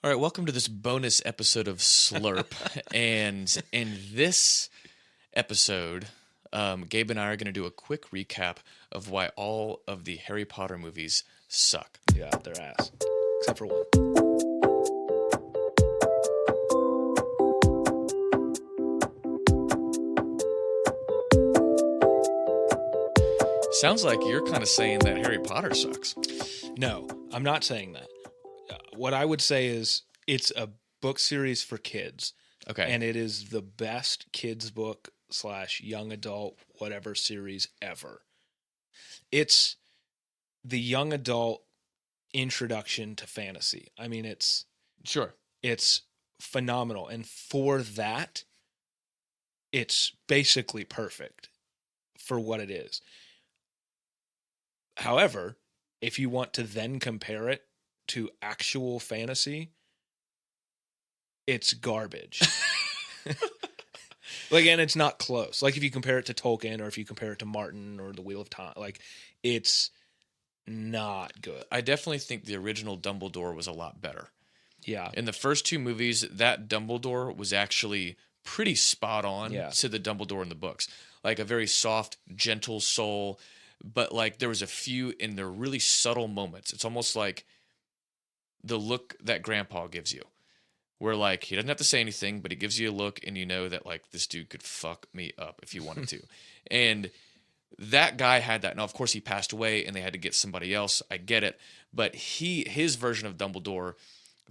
All right, welcome to this bonus episode of Slurp. And in this episode, Gabe and I are going to do a quick recap of why all of the Harry Potter movies suck. Yeah, up their ass. Except for one. Sounds like you're kind of saying that Harry Potter sucks. No, I'm not saying that. What I would say is it's a book series for kids. Okay. And it is the best kids book / young adult whatever series ever. It's the young adult introduction to fantasy. I mean, it's phenomenal. And for that, it's basically perfect for what it is. However, if you want to then compare it to actual fantasy, it's garbage. And it's not close. Like if you compare it to Tolkien or if you compare it to Martin or The Wheel of Time, it's not good. I definitely think the original Dumbledore was a lot better. Yeah. In the first two movies, that Dumbledore was actually pretty spot on to the Dumbledore in the books. Like a very soft, gentle soul, but there was a few in the really subtle moments. It's almost like the look that Grandpa gives you, where he doesn't have to say anything, but he gives you a look and you know that this dude could fuck me up if he wanted to. And that guy had that. Now, of course, he passed away and they had to get somebody else. I get it. But his version of Dumbledore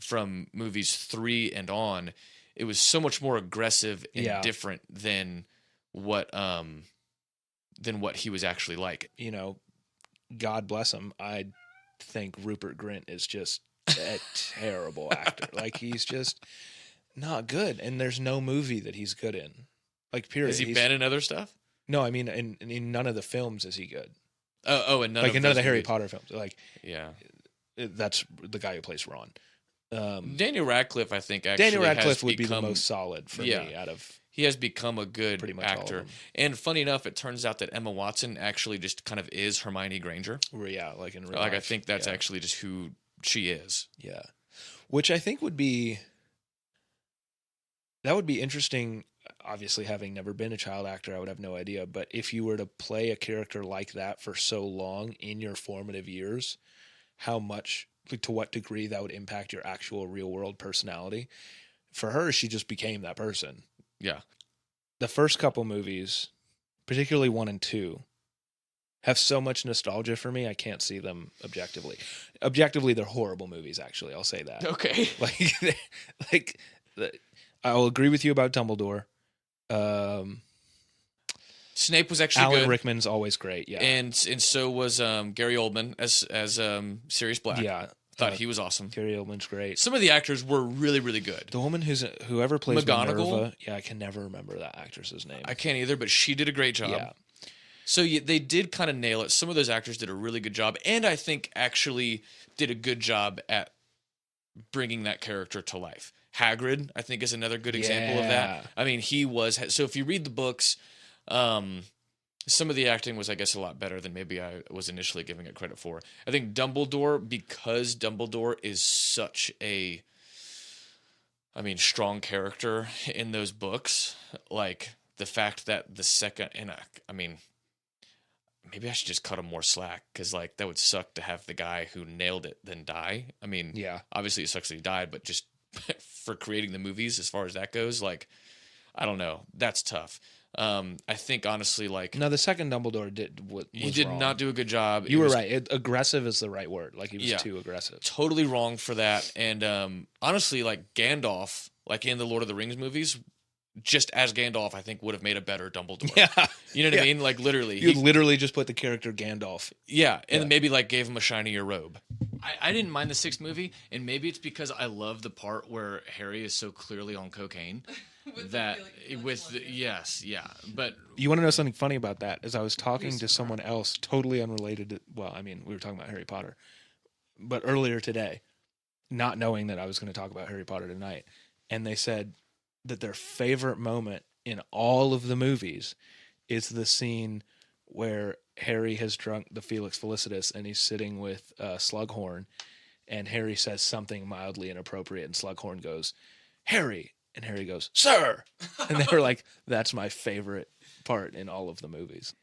from movies 3 and on, it was so much more aggressive and different than what he was actually like. You know, God bless him. I think Rupert Grint is just a terrible actor. He's just not good. And there's no movie that he's good in. Period. Has he been in other stuff? No, I mean, in none of the films is he good. And none in none of the Harry Potter films. That's the guy who plays Ron. Daniel Radcliffe, I think, actually Daniel Radcliffe would be the most solid for me out of. He has become a good pretty much actor. And funny enough, it turns out that Emma Watson actually just kind of is Hermione Granger. Yeah, in real life. I think that's actually just who she is. Yeah. Which I think would be interesting. Obviously, having never been a child actor, I would have no idea. But if you were to play a character like that for so long in your formative years, how much, to what degree that would impact your actual real world personality. For her, she just became that person. Yeah. The first couple movies, particularly 1 and 2, have so much nostalgia for me, I can't see them objectively. Objectively, they're horrible movies, actually. I'll say that. Okay. I'll agree with you about Dumbledore. Snape was actually Alan good. Rickman's always great, yeah. And so was Gary Oldman as Sirius Black. Yeah. Thought he was awesome. Gary Oldman's great. Some of the actors were really, really good. The woman whoever plays McGonagall. Minerva, I can never remember that actress's name. I can't either, but she did a great job. Yeah. So they did kind of nail it. Some of those actors did a really good job, and I think actually did a good job at bringing that character to life. Hagrid, I think, is another good example of that. I mean, he was... So if you read the books, some of the acting was, I guess, a lot better than maybe I was initially giving it credit for. I think Dumbledore, because Dumbledore is such a... strong character in those books, the fact that the second... And maybe I should just cut him more slack, because that would suck to have the guy who nailed it then die. Obviously it sucks that he died, but just for creating the movies, as far as that goes, I don't know. That's tough. I think honestly, no, the second Dumbledore did wrong. Not do a good job. You were right. Aggressive is the right word. He was too aggressive. Totally wrong for that. And honestly, Gandalf, in the Lord of the Rings movies, just as Gandalf, I think would have made a better Dumbledore. Yeah. You know what I mean? Literally. You literally just put the character Gandalf. Yeah. And then maybe gave him a shinier robe. I didn't mind the 6th movie, and maybe it's because I love the part where Harry is so clearly on cocaine. Yes, yeah. But you want to know something funny about that? As I was talking to someone else, totally unrelated to, we were talking about Harry Potter, but earlier today, not knowing that I was going to talk about Harry Potter tonight, and they said that their favorite moment in all of the movies is the scene where Harry has drunk the Felix Felicitas and he's sitting with Slughorn, and Harry says something mildly inappropriate, and Slughorn goes, "Harry," and Harry goes, "Sir," and they were like, "That's my favorite part in all of the movies."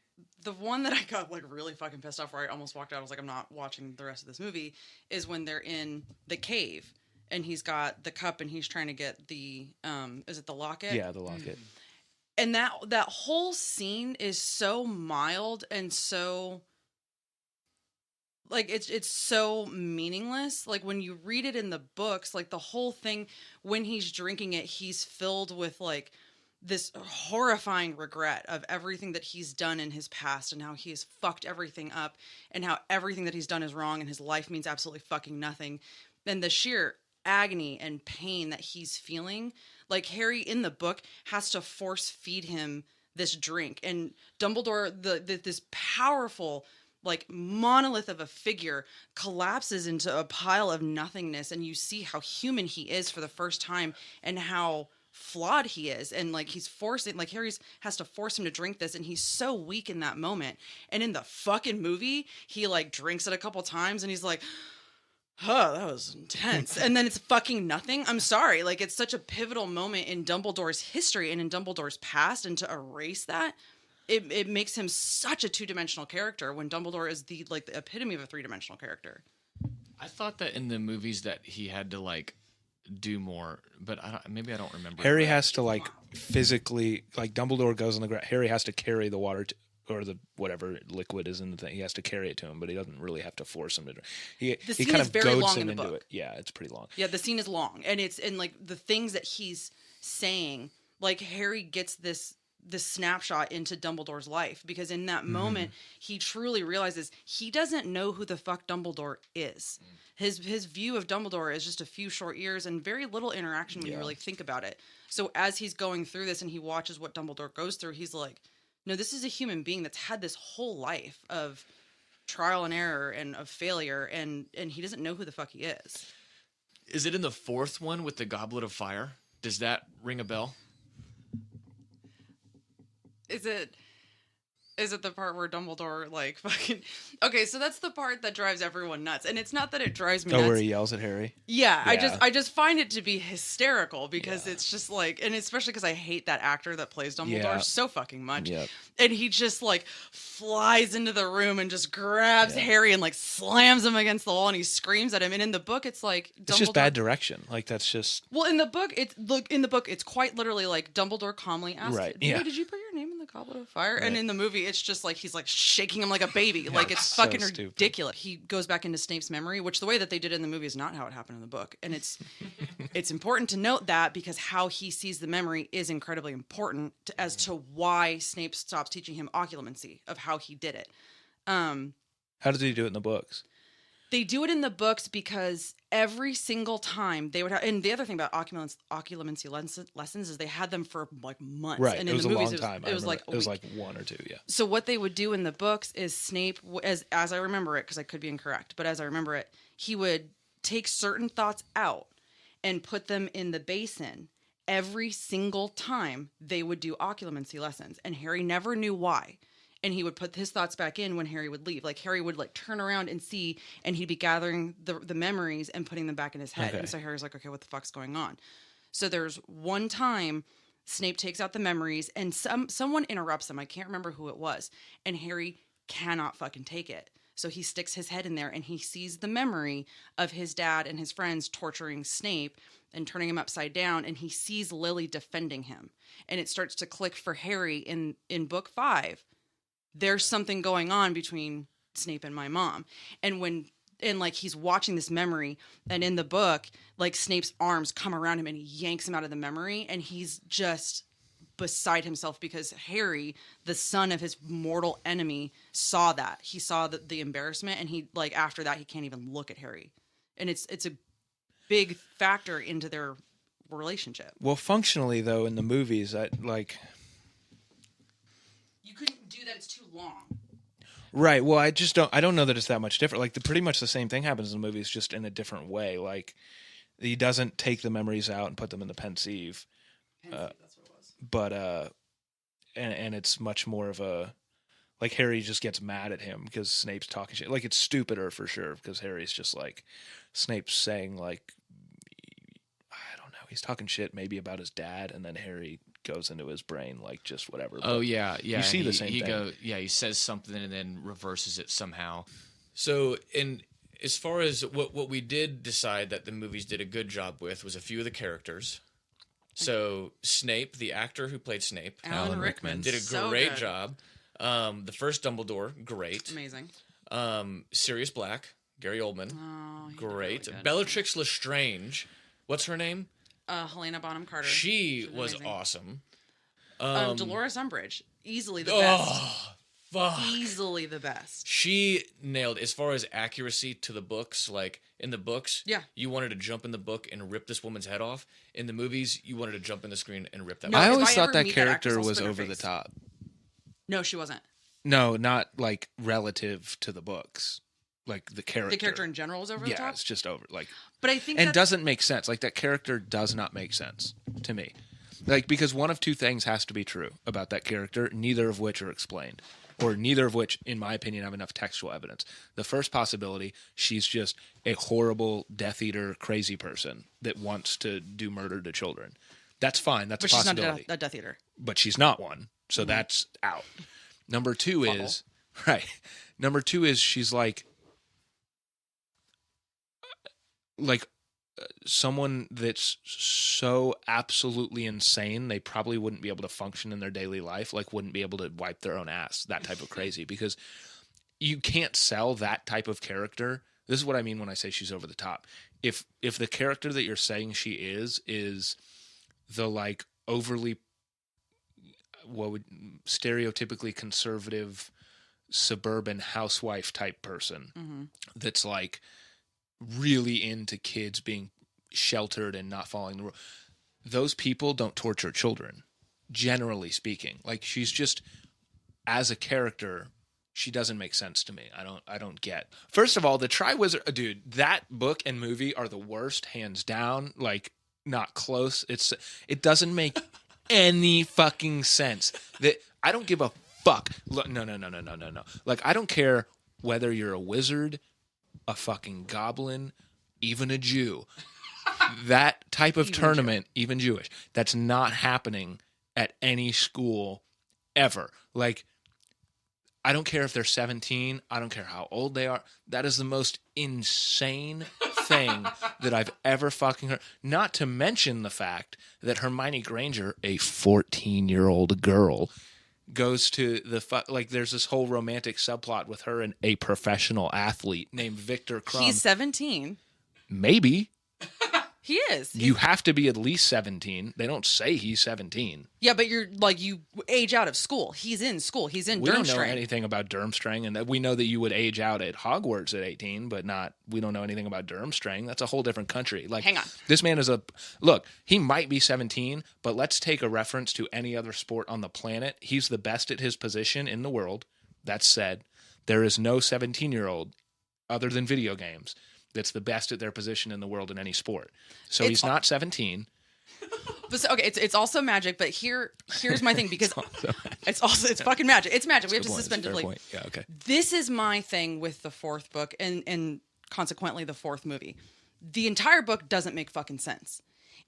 The one that I got like really fucking pissed off where I almost walked out, I was like, I'm not watching the rest of this movie, is when they're in the cave and he's got the cup and he's trying to get the is it the locket? Yeah, the locket. And that whole scene is so mild and so like it's so meaningless. Like when you read it in the books, like the whole thing when he's drinking it, he's filled with like this horrifying regret of everything that he's done in his past and how he has fucked everything up and how everything that he's done is wrong and his life means absolutely fucking nothing. And the sheer agony and pain that he's feeling, like Harry in the book has to force feed him this drink, and Dumbledore, this powerful like monolith of a figure, collapses into a pile of nothingness, and you see how human he is for the first time and how flawed he is, and like he's forcing, like Harry's has to force him to drink this, and he's so weak in that moment. And in the fucking movie he like drinks it a couple times and he's like, that was intense. And then it's fucking nothing. I'm sorry, like it's such a pivotal moment in Dumbledore's history and in Dumbledore's past, and to erase that, it makes him such a two-dimensional character when Dumbledore is the like the epitome of a three-dimensional character. I thought that in the movies that he had to like do more, but maybe I don't remember. Harry has to like physically, like Dumbledore goes on the ground. Harry has to carry the water or the whatever liquid is in the thing. He has to carry it to him, but he doesn't really have to force him to. He kind of goads him into it. Yeah, it's pretty long. Yeah, the scene is long, and it's and like the things that he's saying, like Harry gets this snapshot into Dumbledore's life, because in that moment he truly realizes he doesn't know who the fuck Dumbledore is. His view of Dumbledore is just a few short years and very little interaction when you really think about it. So as he's going through this and he watches what Dumbledore goes through, he's like, no, this is a human being that's had this whole life of trial and error and of failure, and he doesn't know who the fuck he is. Is it in the fourth one with the Goblet of Fire? Does that ring a bell? Is it the part where Dumbledore like fucking... Okay, so that's the part that drives everyone nuts. And it's not that it drives me nuts. Oh, where he yells at Harry? Yeah, I just find it to be hysterical because it's just like... And especially because I hate that actor that plays Dumbledore so fucking much. Yep. And he just like flies into the room and just grabs Harry and like slams him against the wall and he screams at him. And in the book, it's like... It's just bad direction. Like that's just... Well, in the book, it's quite literally like Dumbledore calmly asks, did you put your name in the Goblet of Fire? Right. And in the movie, it's just like he's like shaking him like a baby. Like it's fucking ridiculous. He goes back into Snape's memory, which the way that they did it in the movie is not how it happened in the book. And it's important to note that because how he sees the memory is incredibly important as to why Snape stops teaching him occlumency, of how he did it. How does he do it in the books? They do it in the books because every single time they would have, and the other thing about occlumency lessons is they had them for like months. Right, and it in was the a movies, long time. It was like one or two. Yeah. So what they would do in the books is Snape, as I remember it, because I could be incorrect, but as I remember it, he would take certain thoughts out and put them in the basin every single time they would do occlumency lessons, and Harry never knew why. And he would put his thoughts back in when Harry would leave. Like Harry would like turn around and see, and he'd be gathering the memories and putting them back in his head. Okay. And so Harry's like, okay, what the fuck's going on? So there's one time Snape takes out the memories and someone interrupts him. I can't remember who it was. And Harry cannot fucking take it. So he sticks his head in there and he sees the memory of his dad and his friends torturing Snape and turning him upside down. And he sees Lily defending him. And it starts to click for Harry in book 5. There's something going on between Snape and my mom. And like he's watching this memory, and in the book, like Snape's arms come around him and he yanks him out of the memory, and he's just beside himself because Harry, the son of his mortal enemy, saw that. He saw the embarrassment, and he like after that he can't even look at Harry. And it's a big factor into their relationship. Well, functionally though, in the movies, you couldn't do that. It's too long. Right. Well, I don't know that it's that much different. Like pretty much the same thing happens in the movies, just in a different way. Like he doesn't take the memories out and put them in the pensieve. That's what it was. But and it's much more of a Like Harry just gets mad at him because Snape's talking shit. Like it's stupider for sure because Harry's just like Snape's saying like I don't know, he's talking shit maybe about his dad, and then Harry goes into his brain like just whatever. Oh yeah. You see the same thing. He says something and then reverses it somehow. So as far as what we did decide that the movies did a good job with was a few of the characters. So Snape, the actor who played Snape, Alan Rickman, did a so great good. job. The first Dumbledore, great. Amazing. Sirius Black, Gary Oldman, Oh, he did great. really good. Bellatrix Lestrange, what's her name? Helena Bonham Carter. She was amazing. awesome. Dolores Umbridge, easily the best. Oh, fuck. Easily the best. She nailed as far as accuracy to the books. Like in the books, Yeah. you wanted to jump in the book and rip this woman's head off. In the movies, you wanted to jump in the screen and rip that. No, I if always I thought ever that meet that actress, character I'll was spit her over the face. top. No, she wasn't. No, not like relative to the books. Like the character. The character in general was over the Yeah, top. it's just over. Like, But I think and that doesn't make sense. Like that character does not make sense to me. Like because one of two things has to be true about that character, neither of which are explained, or neither of which, in my opinion, have enough textual evidence. The first possibility, she's just a horrible Death Eater, crazy person that wants to do murder to children. That's fine. That's but a she's not possibility. a Death Eater. But she's not one, so that's out. Number two is right. Number two is she's like someone that's so absolutely insane they probably wouldn't be able to function in their daily life, like wouldn't be able to wipe their own ass, that type of crazy, because you can't sell that type of character. This is what I mean when I say she's over the top. If the character that you're saying she is the like overly stereotypically conservative suburban housewife type person that's like really into kids being sheltered and not following the rules. Those people don't torture children, generally speaking. Like she's just, as a character, she doesn't make sense to me. I don't get. First of all, the Triwizard, dude, that book and movie are the worst, hands down. Like not close. It doesn't make any fucking sense. That I don't give a fuck. Look, no. Like I don't care whether you're a wizard, a fucking goblin, even a Jew. That type of tournament, even Jewish, that's not happening at any school ever. Like, I don't care if they're 17. I don't care how old they are. That is the most insane thing that I've ever fucking heard. Not to mention the fact that Hermione Granger, a 14-year-old girl, goes to like there's this whole romantic subplot with her and a professional athlete named Victor Crumb. He's 17. Maybe. He is. You have to be at least 17. They don't say he's 17. Yeah, but you're like, you age out of school. He's in school. He's in We don't know Durmstrang. anything about Durmstrang, and that we know that you would age out at Hogwarts at 18, but we don't know anything about Durmstrang. That's a whole different country. Like, hang on. This man is look, he might be 17, but let's take a reference to any other sport on the planet. He's the best at his position in the world. That said, there is no 17-year-old other than video games that's the best at their position in the world in any sport. So he's not 17. But okay, it's also magic. But here's my thing, because it's fucking magic. It's magic. We have to suspend disbelief. Yeah, okay. This is my thing with the fourth book and consequently the fourth movie. The entire book doesn't make fucking sense.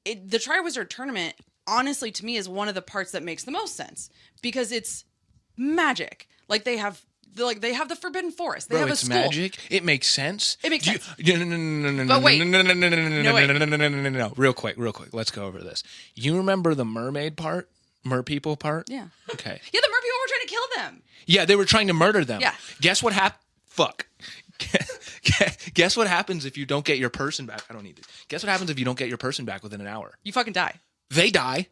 The Triwizard Tournament, honestly, to me, is one of the parts that makes the most sense because it's magic. Like they have the Forbidden Forest. They have a school. Magic. It makes sense. It makes sense. No. But wait. No. Real quick. Let's go over this. You remember the mermaid part? Merpeople part? Yeah. Okay. Yeah, the merpeople were trying to kill them. Yeah, they were trying to murder them. Yeah. Guess what happened? Fuck. Guess what happens if you don't get your person back? I don't need it. Guess what happens if you don't get your person back within an hour? You fucking die. They die.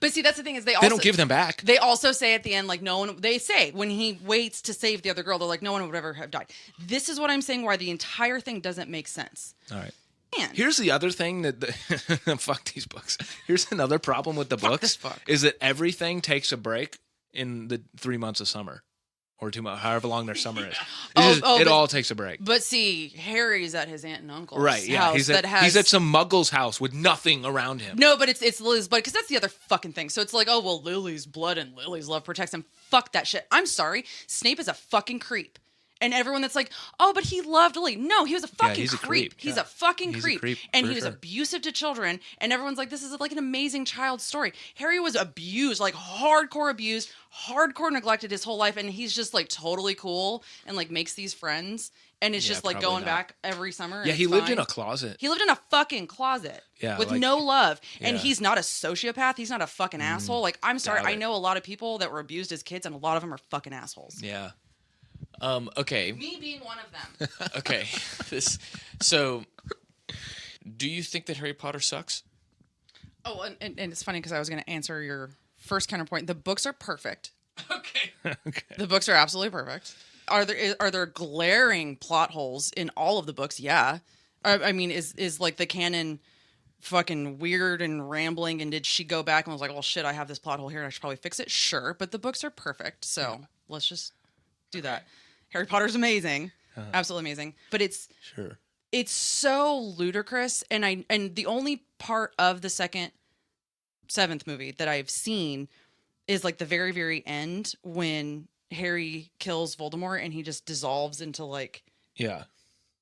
But see, that's the thing is they don't give them back. They also say at the end, like, no one, they say when he waits to save the other girl, they're like, no one would ever have died. This is what I'm saying, why the entire thing doesn't make sense. All right. Man. Here's the other thing that fuck these books. Here's another problem with the books fuck. is that everything takes a break in the 3 months of summer. or 2 months, however long their summer is. It all takes a break. But see, Harry's at his aunt and uncle's Yeah, house he's at some muggle's house with nothing around him. No, but it's Lily's blood, because that's the other fucking thing. So it's like, oh, well, Lily's blood and Lily's love protects him. Fuck that shit. I'm sorry. Snape is a fucking creep. And everyone that's like, oh, but he loved Lily. No, he was a fucking creep. He's a fucking creep. And he was abusive to children. And everyone's like, this is like an amazing child story. Harry was abused, like hardcore abused, hardcore neglected his whole life. And he's just like totally cool and like makes these friends. And it's just like going back every summer. Yeah, he lived in a closet. He lived in a fucking closet with no love. And he's not a sociopath. He's not a fucking asshole. Like, I'm sorry. I know a lot of people that were abused as kids, and a lot of them are fucking assholes. Yeah. Okay. Me being one of them. Okay. So, do you think that Harry Potter sucks? Oh, and it's funny because I was going to answer your first counterpoint. The books are perfect. Okay. The books are absolutely perfect. Are there glaring plot holes in all of the books? Yeah. I mean, is like the canon fucking weird and rambling, and did she go back and was like, well, shit, I have this plot hole here and I should probably fix it? Sure. But the books are perfect. So let's just do that. Harry Potter's amazing. Absolutely amazing. But it's so ludicrous. And the only part of the seventh movie that I've seen is like the very, very end when Harry kills Voldemort and he just dissolves into like... Yeah.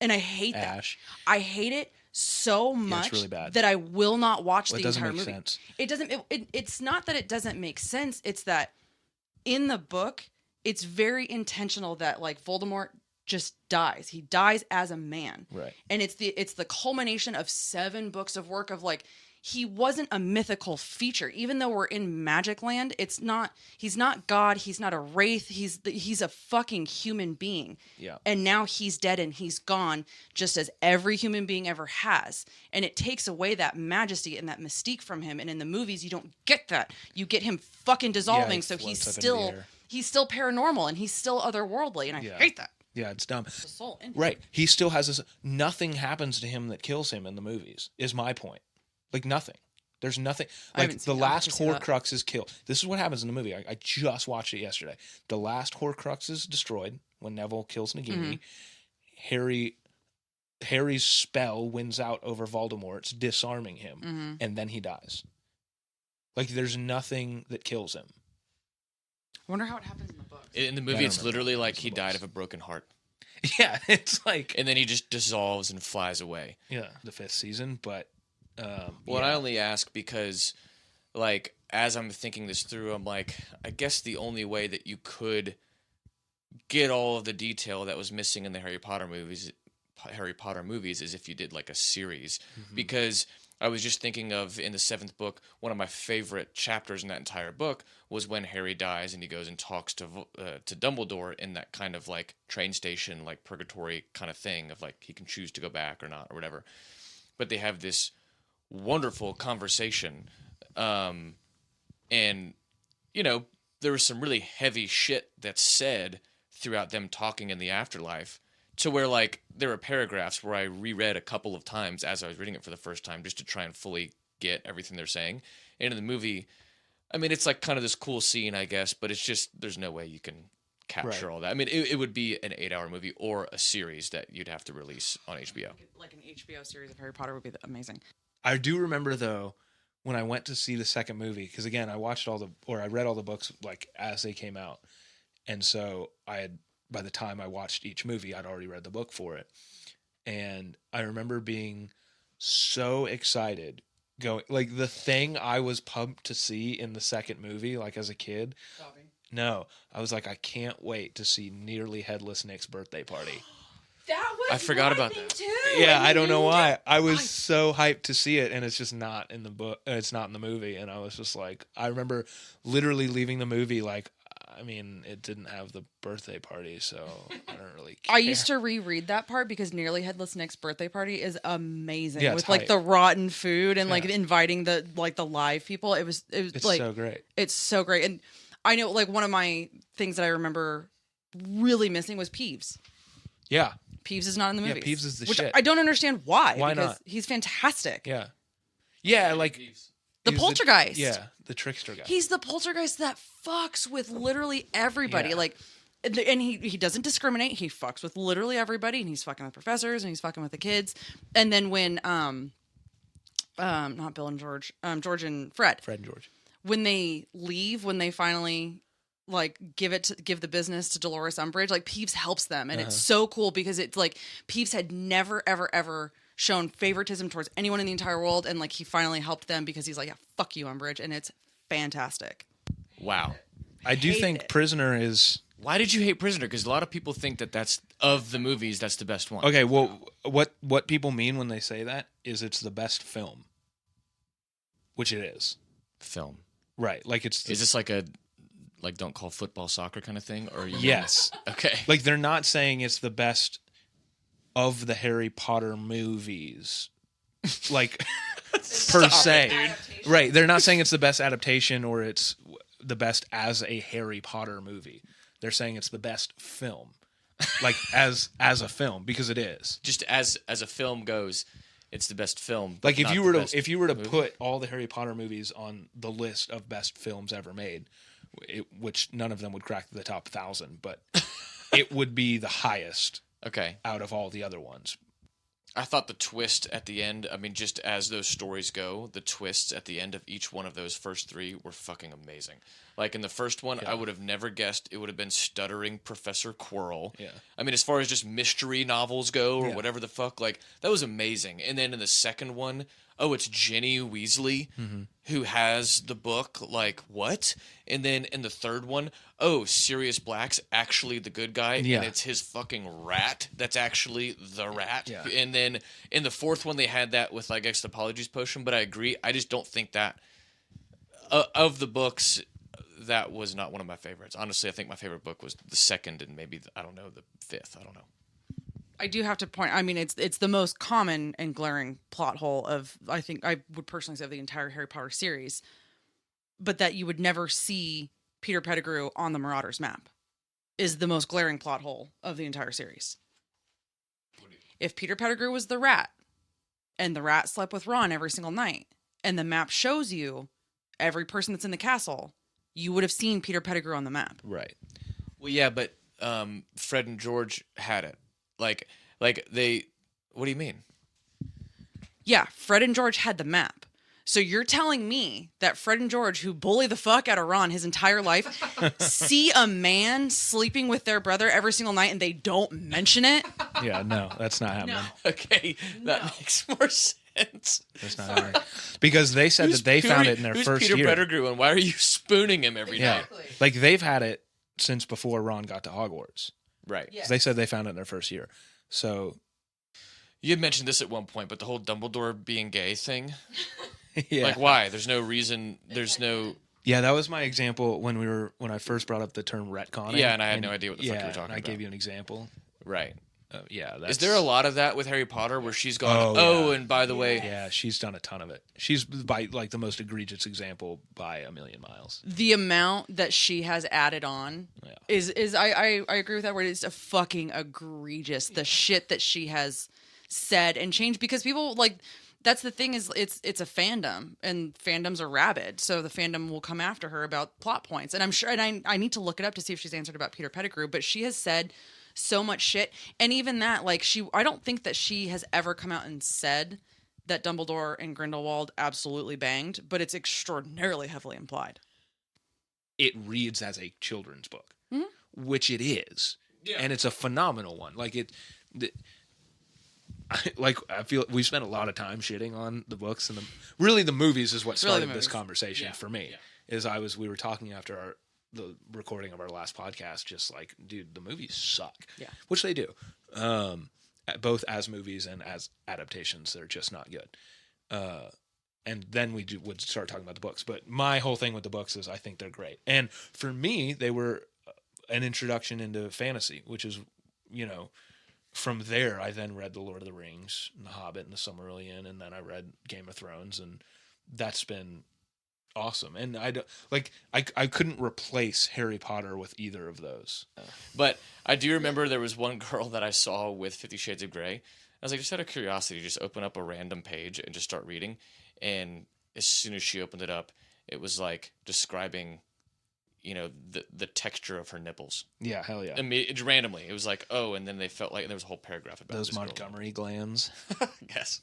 And I hate Ash. that. I hate it so much it's really bad. that I will not watch the entire movie. Sense. It doesn't make sense. It's not that it doesn't make sense. It's that in the book, it's very intentional that like Voldemort just dies. He dies as a man. Right. And it's the culmination of 7 books of work of like, he wasn't a mythical feature. Even though we're in Magic Land, he's not God. He's not a wraith. He's a fucking human being. Yeah. And now he's dead and he's gone, just as every human being ever has. And it takes away that majesty and that mystique from him. And in the movies, you don't get that. You get him fucking dissolving. So he's still paranormal and he's still otherworldly. And I hate that. Yeah, it's dumb. The soul in him. Right. He still has this. Nothing happens to him that kills him in the movies, is my point. Like, nothing. There's nothing. Like, the last Horcrux is killed. This is what happens in the movie. I just watched it yesterday. The last Horcrux is destroyed when Neville kills Nagini. Mm-hmm. Harry's spell wins out over Voldemort's, disarming him, and then he dies. Like, there's nothing that kills him. I wonder how it happens in the books. In the movie, it's literally like he died of a broken heart. Yeah, it's like... And then he just dissolves and flies away. Yeah, the 5th season, but... Well, I only ask because, like, as I'm thinking this through, I'm like, I guess the only way that you could get all of the detail that was missing in the Harry Potter movies is if you did like a series. Because I was just thinking of in the 7th book, one of my favorite chapters in that entire book was when Harry dies and he goes and talks to Dumbledore in that kind of like train station, like purgatory kind of thing of like he can choose to go back or not or whatever. But they have this wonderful conversation, and you know there was some really heavy shit that's said throughout them talking in the afterlife, to where like there were paragraphs where I reread a couple of times as I was reading it for the first time just to try and fully get everything they're saying. And in the movie, I mean, it's like kind of this cool scene, I guess, but it's just there's no way you can capture all that. I mean, it would be an 8-hour movie or a series that you'd have to release on HBO. Like an HBO series of Harry Potter would be amazing. I do remember though when I went to see the second movie, because again I read all the books like as they came out, and so by the time I watched each movie I'd already read the book for it, and I remember being so excited going, like the thing I was pumped to see in the second movie, like as a kid. No, I was like, I can't wait to see Nearly Headless Nick's birthday party. I forgot about that. Too. Yeah, I don't know why. I was so hyped to see it, and it's just not in the book. It's not in the movie, and I was just like, I remember literally leaving the movie like, I mean, it didn't have the birthday party, so I don't really care. I used to reread that part because Nearly Headless Nick's birthday party is amazing. Yeah, with like the rotten food and like inviting the live people. It's like so great. It's so great, and I know like one of my things that I remember really missing was Peeves. Yeah. Peeves is not in the movie. Yeah, Peeves is the which shit. I don't understand why. Why because not? He's fantastic. Yeah. Yeah, like... The poltergeist. The trickster guy. He's the poltergeist that fucks with literally everybody. Yeah. Like, and he doesn't discriminate. He fucks with literally everybody, and he's fucking with professors, and he's fucking with the kids. And then when not Bill and George, George and Fred and George, when they leave, when they finally like give the business to Dolores Umbridge, like Peeves helps them, and it's so cool because it's like Peeves had never ever shown favoritism towards anyone in the entire world, and like he finally helped them because he's like, yeah, fuck you, Umbridge, and it's fantastic. Wow. I do think Prisoner is. Why did you hate Prisoner? Because a lot of people think that that's of the movies, that's the best one. Okay, well, what people mean when they say that is it's the best film, which it is. Film, right? Like it's. Is this like a don't call football soccer kind of thing, or yes? Okay. Like they're not saying it's the best of the Harry Potter movies, like per se, right? They're not saying it's the best adaptation or it's the best as a Harry Potter movie. They're saying it's the best film, like as a film, because it is. Just as a film goes, it's the best film. Like if you were to put all the Harry Potter movies on the list of best films ever made, which none of them would crack the top 1,000, but it would be the highest. Okay. Out of all the other ones. I thought the twist at the end, I mean, just as those stories go, the twists at the end of each one of those first three were fucking amazing. Like in the first one, I would have never guessed it would have been stuttering Professor Quirrell. Yeah. I mean, as far as just mystery novels go or whatever the fuck, like that was amazing. And then in the second one, it's Ginny Weasley who has the book. Like, what? And then in the third one, Sirius Black's actually the good guy, and it's his fucking rat that's actually the rat. Yeah. And then in the fourth one, they had that with, like, I guess, the Apologies Potion, but I agree. I just don't think that, of the books, that was not one of my favorites. Honestly, I think my favorite book was the second and maybe, the fifth. I don't know. I do have to point. I mean, it's the most common and glaring plot hole of, I think, I would personally say, of the entire Harry Potter series, but that you would never see Peter Pettigrew on the Marauders map is the most glaring plot hole of the entire series. If Peter Pettigrew was the rat, and the rat slept with Ron every single night, and the map shows you every person that's in the castle, you would have seen Peter Pettigrew on the map. Right. Well, yeah, but Fred and George had it. Like they. What do you mean? Yeah, Fred and George had the map. So you're telling me that Fred and George, who bully the fuck out of Ron his entire life, see a man sleeping with their brother every single night and they don't mention it? Yeah, no, that's not happening. No. Okay, that makes more sense. That's not happening. Because they said that they found it in their first Peter year. Pettigrew, and why are you spooning him every night? Like they've had it since before Ron got to Hogwarts. Right. Yeah. They said they found it in their first year. So you had mentioned this at one point, but the whole Dumbledore being gay thing. yeah. Like why? There's no reason. There's no. Yeah, that was my example when I first brought up the term retconning. Yeah, and I had no idea what the fuck you were talking about. I gave you an example. Right. Yeah. Is there a lot of that with Harry Potter where she's gone, and by the way... Yeah, she's done a ton of it. She's by like the most egregious example by a million miles. The amount that she has added on is I agree with that word. It's a fucking egregious. The shit that she has said and changed, because people like... That's the thing, is it's a fandom, and fandoms are rabid, so the fandom will come after her about plot points. And I'm sure, and I need to look it up to see if she's answered about Peter Pettigrew, but she has said so much shit. And even that, like, I don't think that she has ever come out and said that Dumbledore and Grindelwald absolutely banged, but it's extraordinarily heavily implied. It reads as a children's book, which it is, and it's a phenomenal one. Like I feel we spent a lot of time shitting on the books, and the movies is what started this conversation for me. We were talking after the recording of our last podcast, just like, dude, the movies suck. Yeah. Which they do. Both as movies and as adaptations, they're just not good. And then would start talking about the books. But my whole thing with the books is I think they're great. And for me, they were an introduction into fantasy, which is, from there, I then read The Lord of the Rings, and The Hobbit, and The Silmarillion, and then I read Game of Thrones, and that's been awesome. And I couldn't replace Harry Potter with either of those. But I do remember there was one girl that I saw with 50 Shades of Grey. I was like, just out of curiosity, just open up a random page and just start reading. And as soon as she opened it up, it was like describing, the texture of her nipples. Yeah, hell yeah. I mean, randomly, it was like, oh, and then they felt like there was a whole paragraph about Those this girl. Montgomery glands. Yes.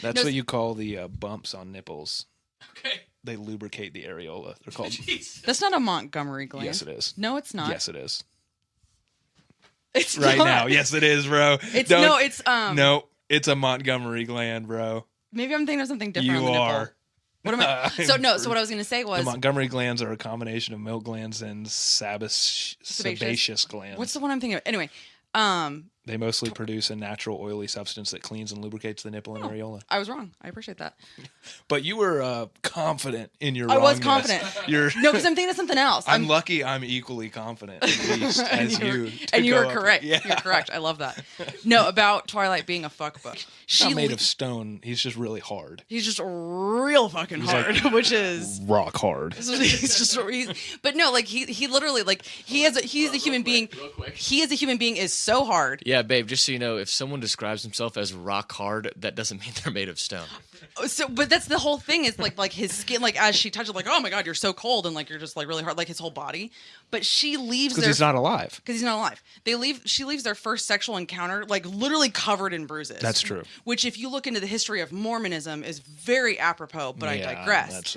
That's what you call the bumps on nipples. Okay. They lubricate the areola. They're called. That's not a Montgomery gland. Yes, it is. No, it's not. Yes, it is. It's Right not. now. Yes, it is, bro. It's No, it's a Montgomery gland, bro. Maybe I'm thinking of something different. You on the nipple. are. What am I? So what I was going to say was The Montgomery glands are a combination of milk glands and sebaceous glands. What's the one I'm thinking of? Anyway, They mostly produce a natural oily substance that cleans and lubricates the nipple and areola. I was wrong. I appreciate that. But you were confident in your I was wrongness. confident. No, because I'm thinking of something else. I'm lucky I'm equally confident, at least, as you. And you go were up- correct. Yeah. You're correct. I love that. No, about Twilight being a fuck book. Not made of stone. He's just really hard. He's just real fucking hard, which is rock hard. but no, like he literally like he's a human being. He as a human being is so hard. Yeah, babe, just so you know, if someone describes himself as rock hard, that doesn't mean they're made of stone. So, but that's the whole thing is like his skin, like as she touches, like, oh my God, you're so cold. And like, you're just like really hard, like his whole body. But she leaves Because he's not alive. Because he's not alive. She leaves their first sexual encounter, like literally covered in bruises. That's true. Which if you look into the history of Mormonism is very apropos, but I digress.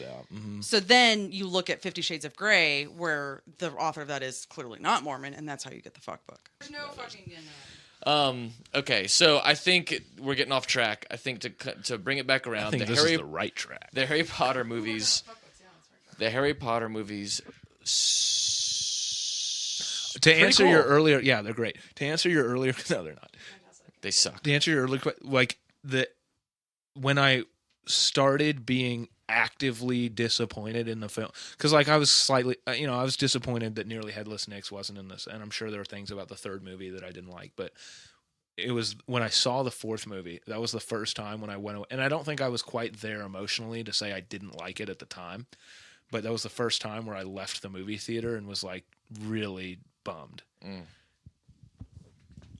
So then you look at 50 Shades of Grey, where the author of that is clearly not Mormon. And that's how you get the fuck book. There's no fucking Okay, so I think we're getting off track. I think to bring it back around, I think this is the right track. The Harry Potter movies. To answer your earlier, yeah, they're great. To answer your earlier, no, they're not. They suck. To answer your earlier, when I started being actively disappointed in the film, because like I was slightly, I was disappointed that Nearly Headless Nick's wasn't in this, and I'm sure there are things about the third movie that I didn't like, but it was when I saw the fourth movie, that was the first time when I went away, and I don't think I was quite there emotionally to say I didn't like it at the time, but that was the first time where I left the movie theater and was like really bummed.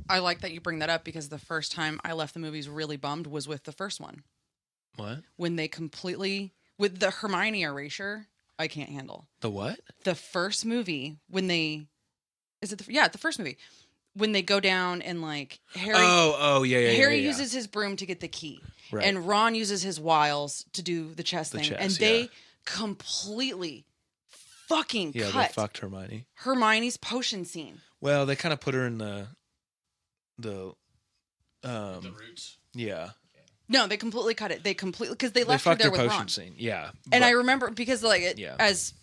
I like that you bring that up because the first time I left the movies really bummed was with the first one. What? When they completely, with the Hermione erasure, I can't handle. The what? The first movie, when they, the first movie. When they go down and like Harry. Harry uses his broom to get the key. Right. And Ron uses his wiles to do the chess thing. And they completely fucking cut. Yeah, they fucked Hermione. Hermione's potion scene. Well, they kind of put her in the roots. Yeah. No, they completely cut it. Because they left her there with Ron. Scene. Yeah. And I remember because as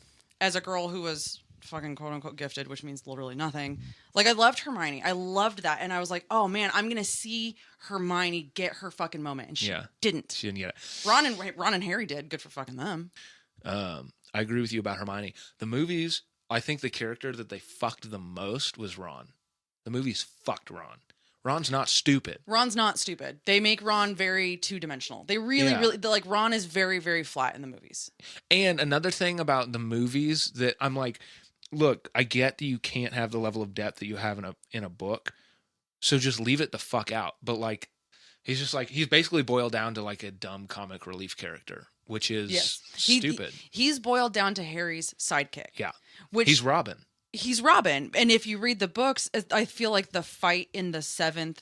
a girl who was fucking quote unquote gifted, which means literally nothing. Like I loved Hermione. I loved that. And I was like, oh man, I'm gonna see Hermione get her fucking moment. And she didn't. She didn't get it. Ron and Harry did. Good for fucking them. I agree with you about Hermione. The movies, I think the character that they fucked the most was Ron. The movies fucked Ron. Ron's not stupid. Ron's not stupid. They make Ron very two-dimensional. They really, like, Ron is very, very flat in the movies. And another thing about the movies that I'm like, look, I get that you can't have the level of depth that you have in a book, so just leave it the fuck out. But, like, he's basically boiled down to, like, a dumb comic relief character, which is stupid. He's boiled down to Harry's sidekick. Yeah. He's Robin. He's Robin. And if you read the books, I feel like the fight in the 7th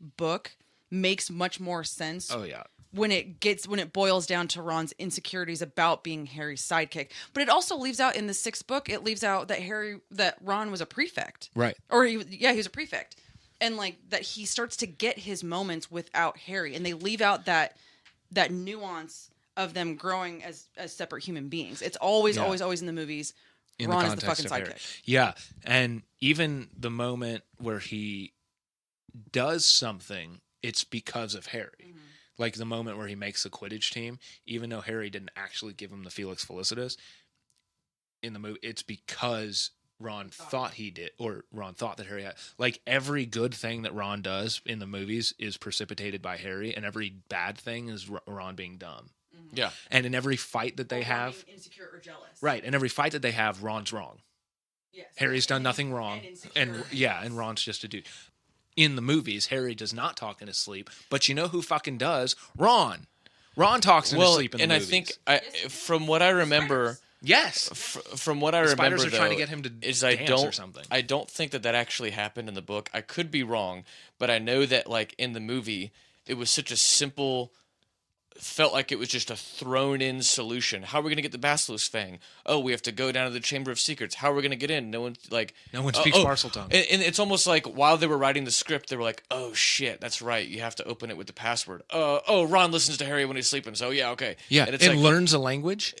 book makes much more sense. Oh, yeah. When it boils down to Ron's insecurities about being Harry's sidekick. But it also leaves out in the 6th book, it leaves out that Ron was a prefect. Right. Or he was a prefect. And like that he starts to get his moments without Harry. And they leave out that nuance of them growing as separate human beings. It's always in the movies. In Ron the is the fucking sidekick. Harry. Yeah. And even the moment where he does something, it's because of Harry. Mm-hmm. Like the moment where he makes the Quidditch team, even though Harry didn't actually give him the Felix Felicitas, in the movie, it's because Ron thought he did, or Ron thought that Harry had. Like every good thing that Ron does in the movies is precipitated by Harry, and every bad thing is Ron being dumb. Yeah. And in every fight that they have, insecure or jealous. Right, in every fight that they have, Ron's wrong. Yes. Harry's done nothing wrong, and Ron's just a dude. In the movies, Harry does not talk in his sleep, but you know who fucking does? Ron. Ron talks in his sleep in the movies. I think from what I remember, Yes. From what I remember, spiders are trying to get him to dance or something. I don't think that actually happened in the book. I could be wrong, but I know that like in the movie, it was such a simple. Felt like it was just a thrown-in solution. How are we going to get the Basilisk Fang? Oh, we have to go down to the Chamber of Secrets. How are we going to get in? No one speaks Parseltongue. And it's almost like while they were writing the script, they were like, "Oh shit, that's right. You have to open it with the password." Ron listens to Harry when he's sleeping. So yeah, okay. Yeah, and learns a language.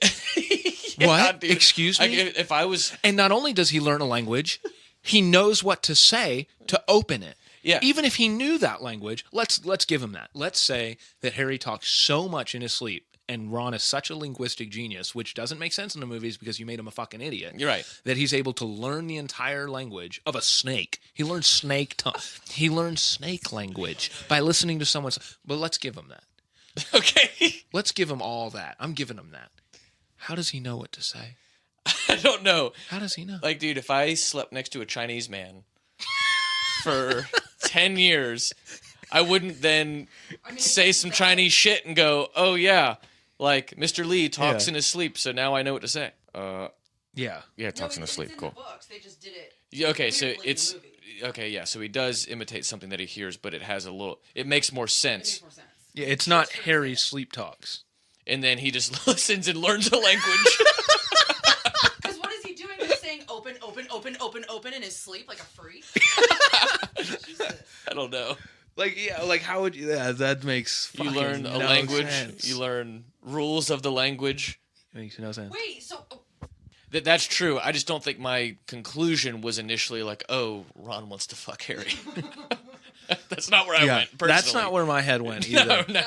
Yeah, what? Dude. Excuse me? If I was, and not only does he learn a language, he knows what to say to open it. Yeah. Even if he knew that language, let's give him that. Let's say that Harry talks so much in his sleep, and Ron is such a linguistic genius, which doesn't make sense in the movies because you made him a fucking idiot. You're right. That he's able to learn the entire language of a snake. He learns he learns snake language by listening to someone's. But let's give him that. Okay. Let's give him all that. I'm giving him that. How does he know what to say? I don't know. How does he know? Like, dude, if I slept next to a Chinese man for 10 years, I wouldn't then say some Chinese shit and go, "Oh yeah, like Mr. Lee talks in his sleep, so now I know what to say." Yeah, talks in his sleep. Cool. The books. They just did it. Yeah, okay, so it's okay. Yeah, so he does imitate something that he hears, but it has a little. It makes more sense. Yeah, it's not Harry's sleep talks. And then he just listens and learns a language. Because what is he doing? He's saying open, open, open, open, open in his sleep like a freak. I don't know. Like, yeah, like how would you? Yeah, that makes. You learn a language. Sense. You learn rules of the language. It makes no sense. Wait, so. That's true. I just don't think my conclusion was initially like, "Oh, Ron wants to fuck Harry." That's not where I went. Personally. That's not where my head went either. No.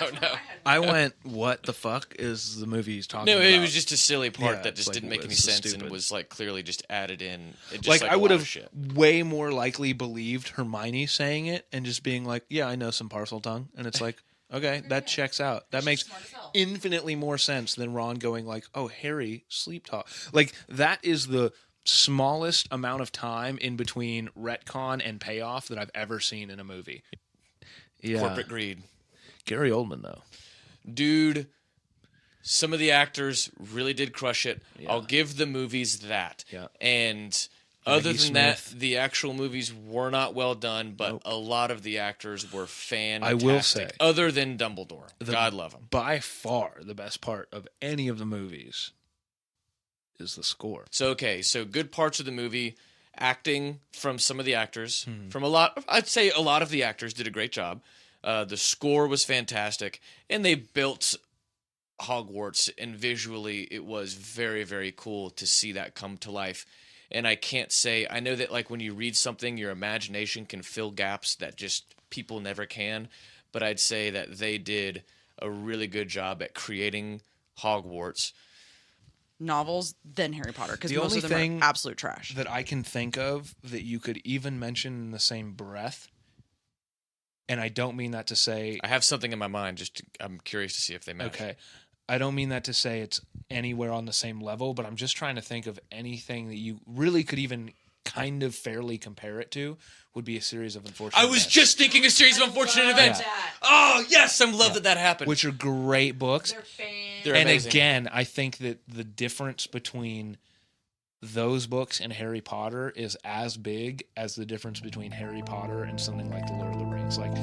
I went, what the fuck is the movie he's talking about? No, it was just a silly part that just didn't make any sense and was like clearly just added in. It just, I would have way more likely believed Hermione saying it and just being like, "Yeah, I know some Parseltongue," and it's like, okay, that checks out. That makes infinitely more sense than Ron going like, "Oh, Harry sleep talk." Like that is the smallest amount of time in between retcon and payoff that I've ever seen in a movie. Yeah. Corporate greed. Gary Oldman, though. Dude, some of the actors really did crush it. Yeah. I'll give the movies that. Yeah. And other than that, the actual movies were not well done, but a lot of the actors were fantastic. I will say. Other than Dumbledore. God love him. By far the best part of any of the movies is the score. So good parts of the movie, acting from some of the actors, I'd say a lot of the actors did a great job. The score was fantastic, and they built Hogwarts, and visually it was very, very cool to see that come to life. And I know that like when you read something, your imagination can fill gaps that just people never can, but I'd say that they did a really good job at creating Hogwarts. Novels than Harry Potter, because most of them are absolute trash. That I can think of that you could even mention in the same breath, and I don't mean that to say I have something in my mind. I'm curious to see if they match. Okay, I don't mean that to say it's anywhere on the same level, but I'm just trying to think of anything that you really could even kind of fairly compare it to. Would be a series of unfortunate events. I was just thinking a series of unfortunate events. That. Oh, yes, I love that happened. Which are great books. They're fans. They're and amazing. Again, I think that the difference between those books and Harry Potter is as big as the difference between Harry Potter and something like The Lord of the Rings. Like